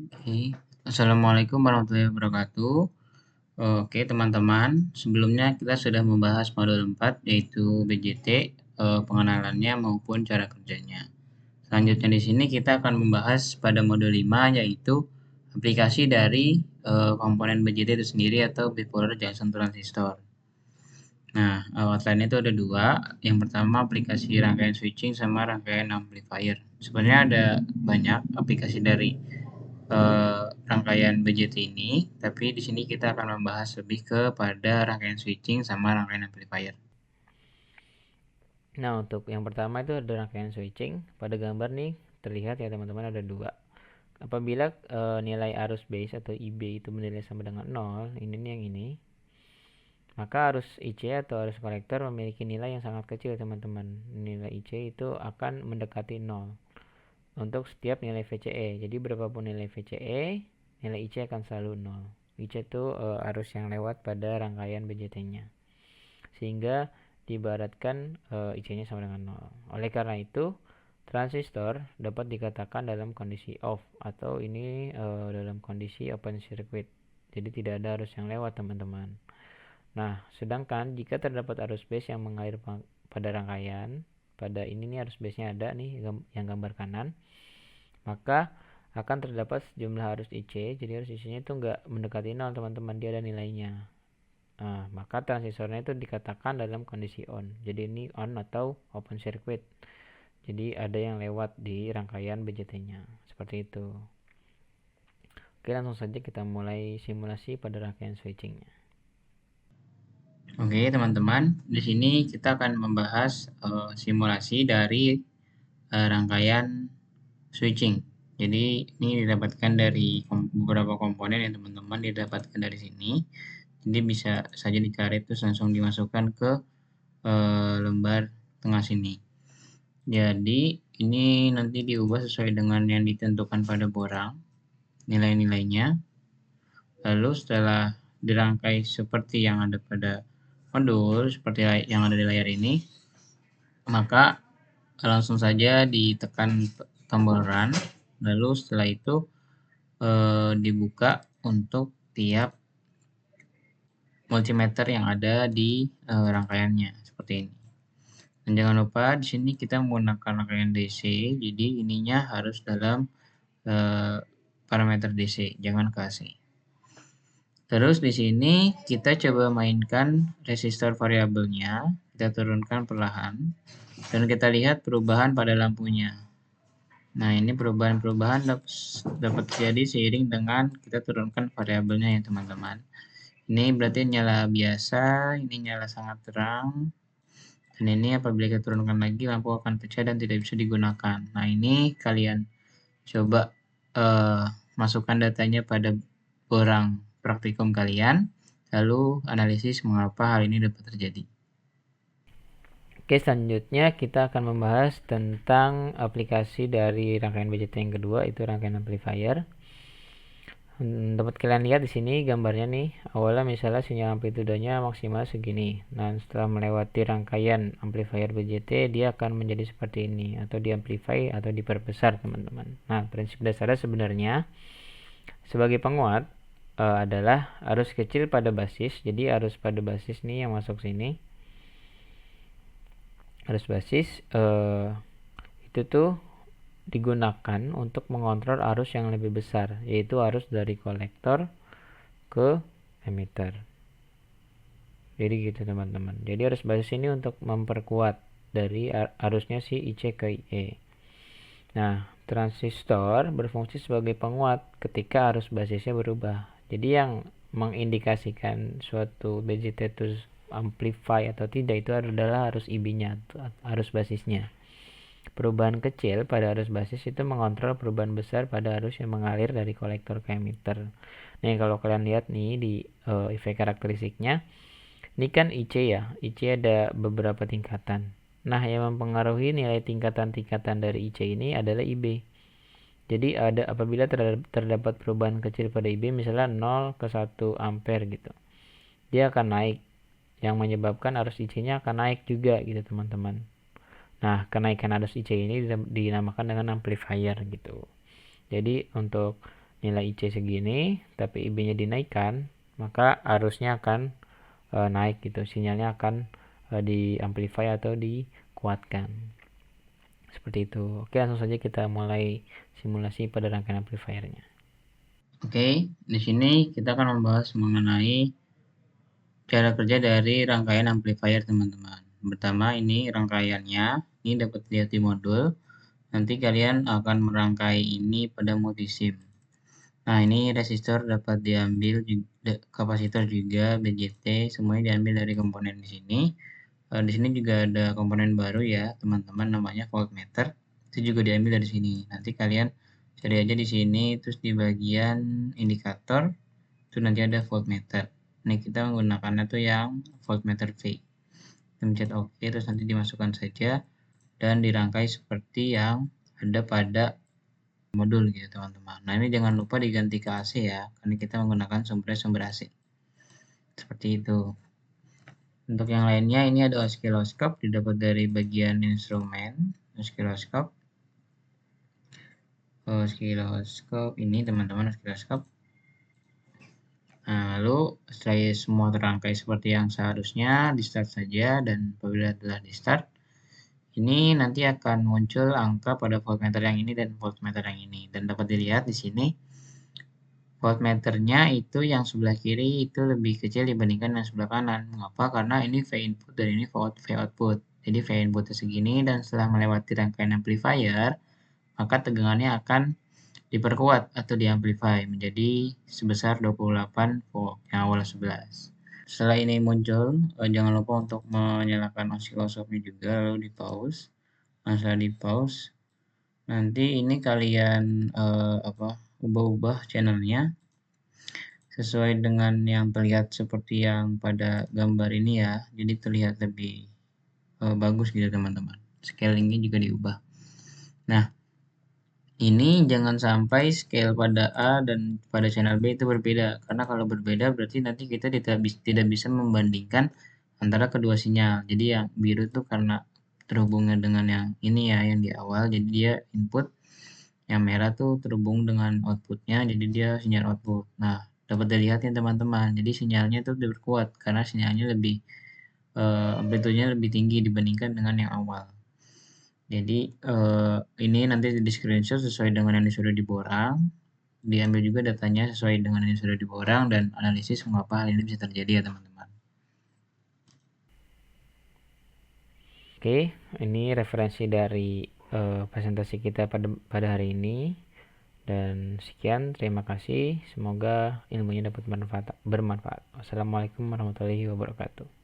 Oke. Assalamualaikum warahmatullahi wabarakatuh. Oke, teman-teman, sebelumnya kita sudah membahas modul 4 yaitu BJT, pengenalannya maupun cara kerjanya. Selanjutnya di sini kita akan membahas pada modul 5 yaitu aplikasi dari komponen BJT itu sendiri atau bipolar junction transistor. Nah, outline itu ada dua. Yang pertama aplikasi rangkaian switching sama rangkaian amplifier. Sebenarnya ada banyak aplikasi dari rangkaian BJT ini, tapi di sini kita akan membahas lebih kepada rangkaian switching sama rangkaian amplifier. Nah, untuk yang pertama itu ada rangkaian switching. Pada gambar nih terlihat ya teman-teman ada dua. Apabila nilai arus base atau IB itu bernilai sama dengan 0, ini nih yang ini, maka arus IC atau arus kolektor memiliki nilai yang sangat kecil teman-teman. Nilai IC itu akan mendekati 0 untuk setiap nilai VCE. Jadi berapapun nilai VCE, nilai IC akan selalu 0. IC itu arus yang lewat pada rangkaian BJT-nya. Sehingga diibaratkan IC-nya sama dengan 0. Oleh karena itu, transistor dapat dikatakan dalam kondisi off atau ini dalam kondisi open circuit. Jadi tidak ada arus yang lewat teman-teman. Nah, sedangkan jika terdapat arus base yang mengalir pada rangkaian, pada ini nih arus base-nya ada nih yang gambar kanan, maka akan terdapat sejumlah arus IC. Jadi arus IC-nya itu enggak mendekati 0 teman-teman, dia ada nilainya. Nah, maka transistornya itu dikatakan dalam kondisi on. Jadi ini on atau open circuit. Jadi ada yang lewat di rangkaian BJT-nya. Seperti itu. Oke, langsung saja kita mulai simulasi pada rangkaian switchingnya. Oke, teman-teman, di sini kita akan membahas simulasi dari rangkaian switching. Jadi ini didapatkan dari beberapa komponen yang teman-teman didapatkan dari sini. Jadi bisa saja dicari terus langsung dimasukkan ke lembar tengah sini. Jadi ini nanti diubah sesuai dengan yang ditentukan pada borang nilai-nilainya. Lalu setelah dirangkai seperti yang ada pada modul, seperti yang ada di layar ini, maka langsung saja ditekan tombol run. Lalu setelah itu dibuka untuk tiap multimeter yang ada di rangkaiannya seperti ini. Dan jangan lupa di sini kita menggunakan rangkaian DC, jadi ininya harus dalam parameter DC, jangan ke AC. Terus di sini kita coba mainkan resistor variabelnya, kita turunkan perlahan, dan kita lihat perubahan pada lampunya. Nah, ini perubahan-perubahan dapat terjadi seiring dengan kita turunkan variabelnya ya teman-teman. Ini berarti nyala biasa, ini nyala sangat terang, dan ini apabila kita turunkan lagi lampu akan pecah dan tidak bisa digunakan. Nah, ini kalian coba masukkan datanya pada borang praktikum kalian, lalu analisis mengapa hal ini dapat terjadi. Oke, selanjutnya kita akan membahas tentang aplikasi dari rangkaian BJT yang kedua, itu rangkaian amplifier. Dapat kalian lihat di sini gambarnya nih. Awalnya misalnya sinyal amplitudenya maksimal segini. Nah, setelah melewati rangkaian amplifier BJT, dia akan menjadi seperti ini atau diamplify atau diperbesar, teman-teman. Nah, prinsip dasarnya sebenarnya sebagai penguat adalah arus kecil pada basis. Jadi arus pada basis nih yang masuk sini. Arus basis itu tuh digunakan untuk mengontrol arus yang lebih besar, yaitu arus dari kolektor ke emitter. Jadi gitu teman-teman. Jadi arus basis ini untuk memperkuat dari arusnya si IC ke IE. Nah, transistor berfungsi sebagai penguat ketika arus basisnya berubah. Jadi yang mengindikasikan suatu BJT itu amplify atau tidak itu adalah arus IB-nya, arus basisnya. Perubahan kecil pada arus basis itu mengontrol perubahan besar pada arus yang mengalir dari kolektor ke emitter. Nih kalau kalian lihat nih di efek karakteristiknya, ini kan IC ya, IC ada beberapa tingkatan. Nah yang mempengaruhi nilai tingkatan-tingkatan dari IC ini adalah IB. Jadi ada apabila terdapat perubahan kecil pada IB misalnya 0 ke 1 ampere gitu, dia akan naik, yang menyebabkan arus IC-nya akan naik juga gitu teman-teman. Nah, kenaikan arus IC ini dinamakan dengan amplifier gitu. Jadi untuk nilai IC segini tapi IB-nya dinaikkan, maka arusnya akan naik gitu, sinyalnya akan di amplify atau dikuatkan. Seperti itu. Oke, langsung saja kita mulai simulasi pada rangkaian amplifiernya. Oke, di sini kita akan membahas mengenai cara kerja dari rangkaian amplifier, teman-teman. Pertama, ini rangkaiannya, ini dapat dilihat di modul. Nanti kalian akan merangkai ini pada multisim. Nah, ini resistor dapat diambil, kapasitor juga, BJT, semuanya diambil dari komponen di sini. Di sini juga ada komponen baru ya, teman-teman, namanya voltmeter. Itu juga diambil dari sini. Nanti kalian cari aja di sini, terus di bagian indikator, itu nanti ada voltmeter. Ini kita menggunakannya tuh yang voltmeter V. Kita pencet OK, terus nanti dimasukkan saja dan dirangkai seperti yang ada pada modul gitu teman-teman. Nah ini jangan lupa diganti ke AC ya, karena kita menggunakan sumber AC. Seperti itu. Untuk yang lainnya ini ada oscilloscope, didapat dari bagian instrumen oscilloscope. Oscilloscope ini teman-teman, oscilloscope. Nah, lalu setelah semua terangkai seperti yang seharusnya, di start saja, dan apabila telah di start, ini nanti akan muncul angka pada voltmeter yang ini dan voltmeter yang ini. Dan dapat dilihat di sini, voltmeternya itu yang sebelah kiri itu lebih kecil dibandingkan yang sebelah kanan. Mengapa? Karena ini V input dan ini V output. Jadi V inputnya segini, dan setelah melewati rangkaian amplifier, maka tegangannya akan diperkuat atau diamplify menjadi sebesar 28 volt yang awal 11. Setelah ini muncul, jangan lupa untuk menyalakan oscilloscope-nya juga, lalu di pause. Nah, setelah di pause, nanti ini kalian ubah-ubah channelnya sesuai dengan yang terlihat seperti yang pada gambar ini ya. Jadi terlihat lebih bagus gitu teman-teman. Scalingnya juga diubah. Nah, ini jangan sampai scale pada A dan pada channel B itu berbeda, karena kalau berbeda berarti nanti kita tidak bisa membandingkan antara kedua sinyal. Jadi yang biru itu karena terhubungnya dengan yang ini ya, yang di awal, jadi dia input. Yang merah tuh terhubung dengan outputnya, jadi dia sinyal output. Nah, dapat dilihat ya teman-teman, jadi sinyalnya itu lebih kuat karena sinyalnya lebih amplitudenya lebih tinggi dibandingkan dengan yang awal. Jadi ini nanti di screenshot sesuai dengan yang sudah diborang, diambil juga datanya sesuai dengan yang sudah diborang, dan analisis mengapa hal ini bisa terjadi ya teman-teman. Oke, ini referensi dari presentasi kita pada hari ini. Dan sekian, terima kasih. Semoga ilmunya dapat bermanfaat. Wassalamualaikum warahmatullahi wabarakatuh.